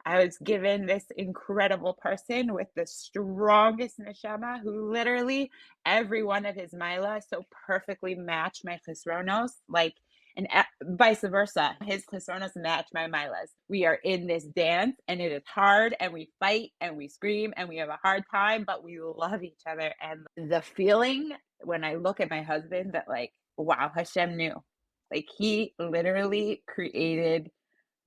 I was given this incredible person with the strongest neshama who literally every one of his milas so perfectly match my chesronos, like, and vice versa. His chesronos match my milas. We are in this dance and it is hard and we fight and we scream and we have a hard time, but we love each other. And the feeling when I look at my husband that like, wow, Hashem knew. Like he literally created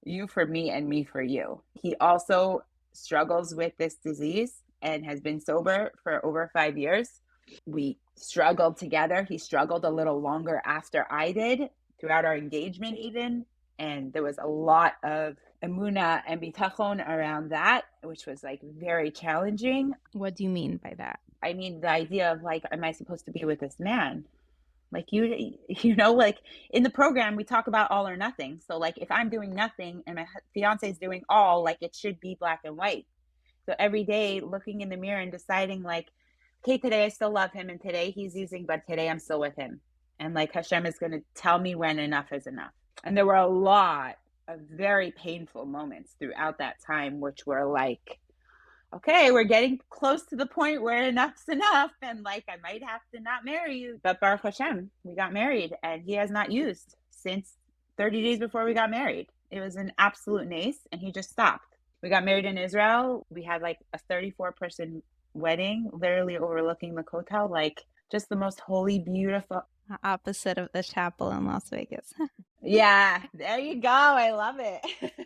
you for me and me for you. He also struggles with this disease and has been sober for over 5 years. We struggled together. He struggled a little longer after I did, throughout our engagement even. And there was a lot of emuna and bitachon around that, which was like very challenging. What do you mean by that? I mean, the idea of like, am I supposed to be with this man? Like like in the program, we talk about all or nothing. So like if I'm doing nothing and my fiance is doing all, like it should be black and white. So every day looking in the mirror and deciding like, okay, today I still love him and today he's using, but today I'm still with him. And like Hashem is going to tell me when enough is enough. And there were a lot of very painful moments throughout that time, which were like, okay, we're getting close to the point where enough's enough. And like, I might have to not marry you. But Baruch Hashem, we got married and he has not used since 30 days before we got married. It was an absolute nace and he just stopped. We got married in Israel. We had like a 34-person wedding, literally overlooking the Kotel, like just the most holy, beautiful. Opposite of the chapel in Las Vegas. Yeah, there you go. I love it.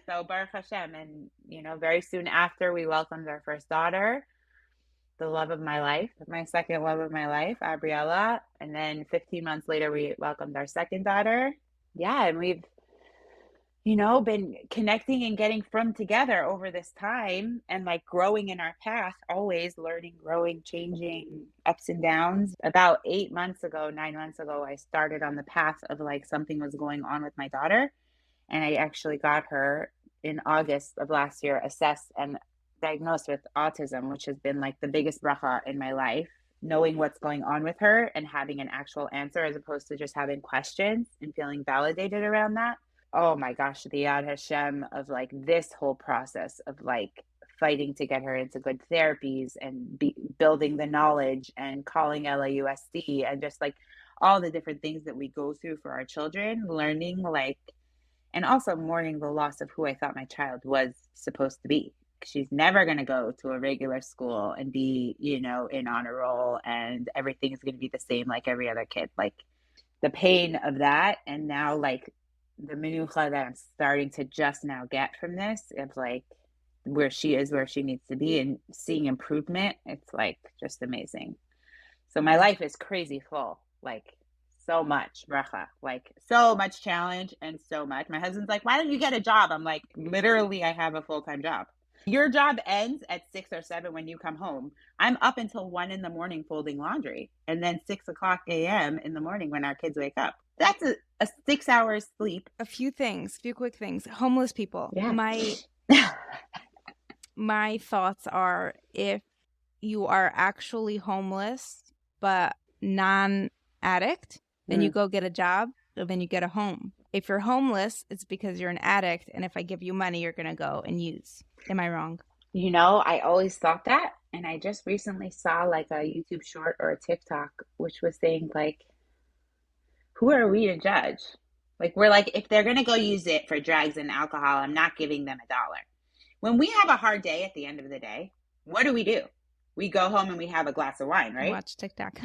So Baruch Hashem. And, very soon after we welcomed our first daughter, the love of my life, my second love of my life, Abriella. And then 15 months later, we welcomed our second daughter. Yeah, and we've, been connecting and getting from together over this time and like growing in our path, always learning, growing, changing, ups and downs. About 9 months ago, I started on the path of like something was going on with my daughter. And I actually got her in August of last year assessed and diagnosed with autism, which has been like the biggest bracha in my life. Knowing what's going on with her and having an actual answer as opposed to just having questions and feeling validated around that. Oh my gosh, the Yad Hashem of like this whole process of like fighting to get her into good therapies and building the knowledge and calling LAUSD and just like all the different things that we go through for our children, learning like, and also mourning the loss of who I thought my child was supposed to be. She's never going to go to a regular school and be, in honor roll and everything's going to be the same like every other kid. Like the pain of that. And now like the menucha that I'm starting to just now get from this, it's like where she is, where she needs to be, and seeing improvement, it's like just amazing. So my life is crazy full, like so much bracha, like so much challenge and so much. My husband's like, why don't you get a job? I'm like, literally, I have a full-time job. Your job ends at 6 or 7 when you come home. I'm up until 1 in the morning folding laundry, and then 6 o'clock a.m. in the morning when our kids wake up. That's a 6 hours sleep. A few quick things. Homeless people. Yeah. My thoughts are, if you are actually homeless but non-addict, then you go get a job, and then you get a home. If you're homeless, it's because you're an addict, and if I give you money, you're going to go and use. Am I wrong? You know, I always thought that, and I just recently saw like a YouTube short or a TikTok, which was saying like, who are we to judge? Like, we're like, if they're going to go use it for drugs and alcohol, I'm not giving them $1. When we have a hard day at the end of the day, what do? We go home and we have a glass of wine, right? Watch TikTok.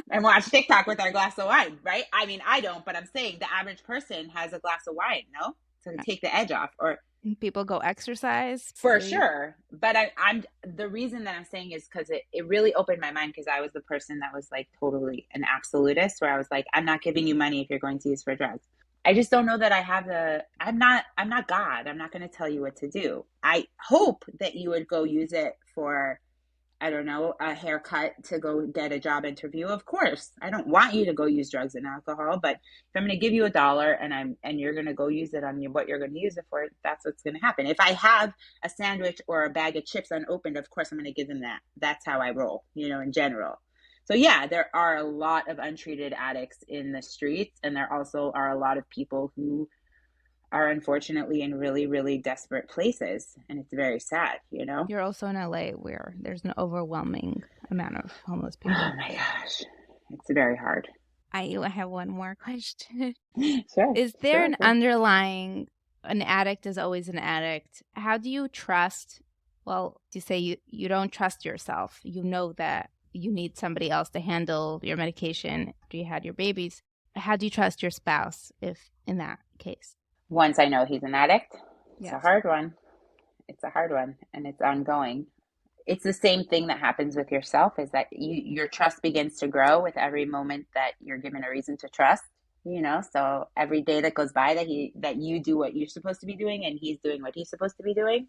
And watch TikTok with our glass of wine, right? I mean, I don't, but I'm saying the average person has a glass of wine, no? To take the edge off. Or people go exercise. for sure. But I'm the reason that I'm saying is because it really opened my mind, because I was the person that was like totally an absolutist, where I was like, I'm not giving you money if you're going to use for drugs. I just don't know that I have I'm not God. I'm not going to tell you what to do. I hope that you would go use it for, I don't know, a haircut, to go get a job interview. Of course, I don't want you to go use drugs and alcohol, but if I'm going to give you $1 and you're going to go use it on what you're going to use it for, that's what's going to happen. If I have a sandwich or a bag of chips unopened, of course I'm going to give them that. That's how I roll, in general. So yeah, there are a lot of untreated addicts in the streets, and there also are a lot of people who are unfortunately in really, really desperate places, and it's very sad, You're also in LA, where there's an overwhelming amount of homeless people. Oh my gosh, it's very hard. I have one more question. Sure. Is there an underlying, an addict is always an addict? How do you trust, you say you don't trust yourself. You know that you need somebody else to handle your medication after you had your babies. How do you trust your spouse if in that case? Once I know he's an addict, it's Yes. a hard one. It's a hard one, and it's ongoing. It's the same thing that happens with yourself, is that your trust begins to grow with every moment that you're given a reason to trust, so every day that goes by that you do what you're supposed to be doing and he's doing what he's supposed to be doing,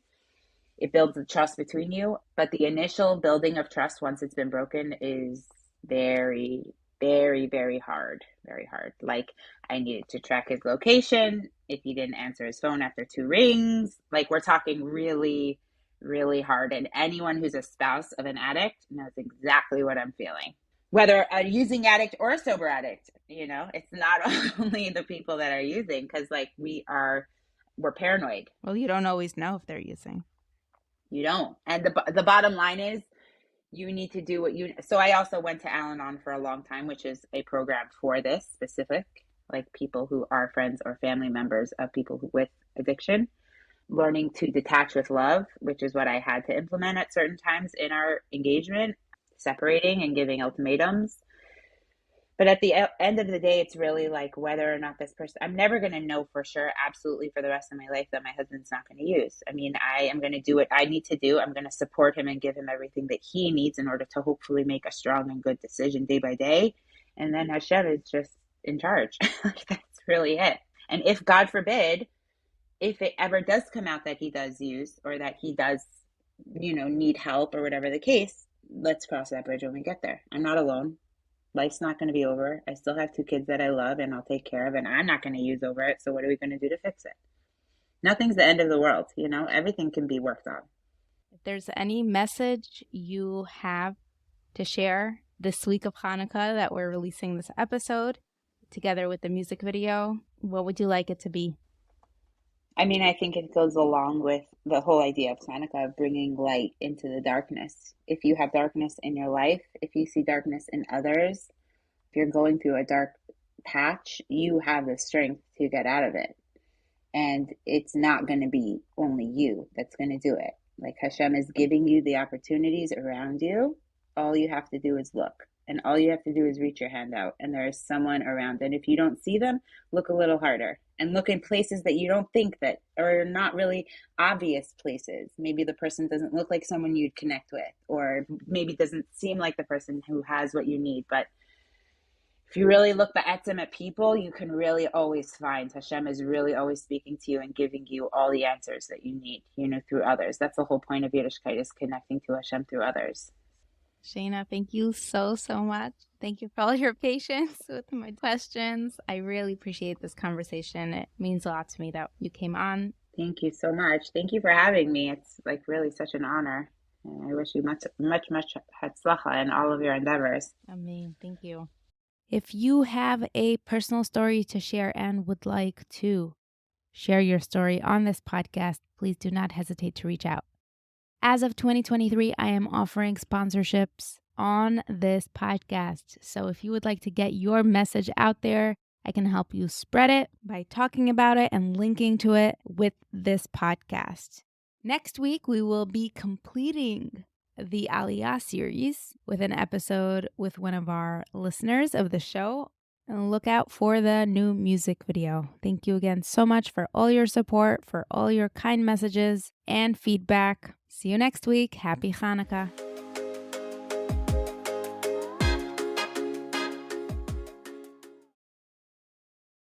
it builds the trust between you. But the initial building of trust, once it's been broken, is very, very, very hard. Very hard. Like, I needed to track his location if he didn't answer his phone after 2 rings. Like, we're talking really, really hard. And anyone who's a spouse of an addict knows exactly what I'm feeling. Whether a using addict or a sober addict, it's not only the people that are using, because like we're paranoid. Well, you don't always know if they're using. You don't. And the bottom line is, you need to do so I also went to Al-Anon for a long time, which is a program for this specific, like people who are friends or family members of people with addiction, learning to detach with love, which is what I had to implement at certain times in our engagement, separating and giving ultimatums. But at the end of the day, it's really like whether or not this person, I'm never going to know for sure, absolutely for the rest of my life, that my husband's not going to use. I mean, I am going to do what I need to do. I'm going to support him and give him everything that he needs in order to hopefully make a strong and good decision day by day. And then Hashem is just in charge. Like, that's really it. And if, God forbid, if it ever does come out that he does use, or that he does, need help, or whatever the case, let's cross that bridge when we get there. I'm not alone. Life's not going to be over. I still have 2 kids that I love and I'll take care of, and I'm not going to use over it. So what are we going to do to fix it? Nothing's the end of the world. Everything can be worked on. If there's any message you have to share this week of Hanukkah that we're releasing this episode together with the music video, what would you like it to be? I mean, I think it goes along with the whole idea of Hanukkah, of bringing light into the darkness. If you have darkness in your life, if you see darkness in others, if you're going through a dark patch, you have the strength to get out of it. And it's not going to be only you that's going to do it. Like, Hashem is giving you the opportunities around you. All you have to do is look. And all you have to do is reach your hand out. And there is someone around. And if you don't see them, look a little harder. and look in places that you don't think that are not really obvious places. Maybe the person doesn't look like someone you'd connect with, or maybe doesn't seem like the person who has what you need. But if you really look ba'atzim at people, you can really always find Hashem is really always speaking to you and giving you all the answers that you need, through others. That's the whole point of Yiddishkeit, is connecting to Hashem through others. Shayna, thank you so much. Thank you for all your patience with my questions. I really appreciate this conversation. It means a lot to me that you came on. Thank you so much. Thank you for having me. It's really such an honor. And I wish you much hatzlacha in all of your endeavors. Amen. Thank you. If you have a personal story to share and would like to share your story on this podcast, please do not hesitate to reach out. As of 2023, I am offering sponsorships on this podcast. So if you would like to get your message out there, I can help you spread it by talking about it and linking to it with this podcast. Next week, we will be completing the Aliyah series with an episode with one of our listeners of the show. And look out for the new music video. Thank you again so much for all your support, for all your kind messages and feedback. See you next week. Happy Hanukkah.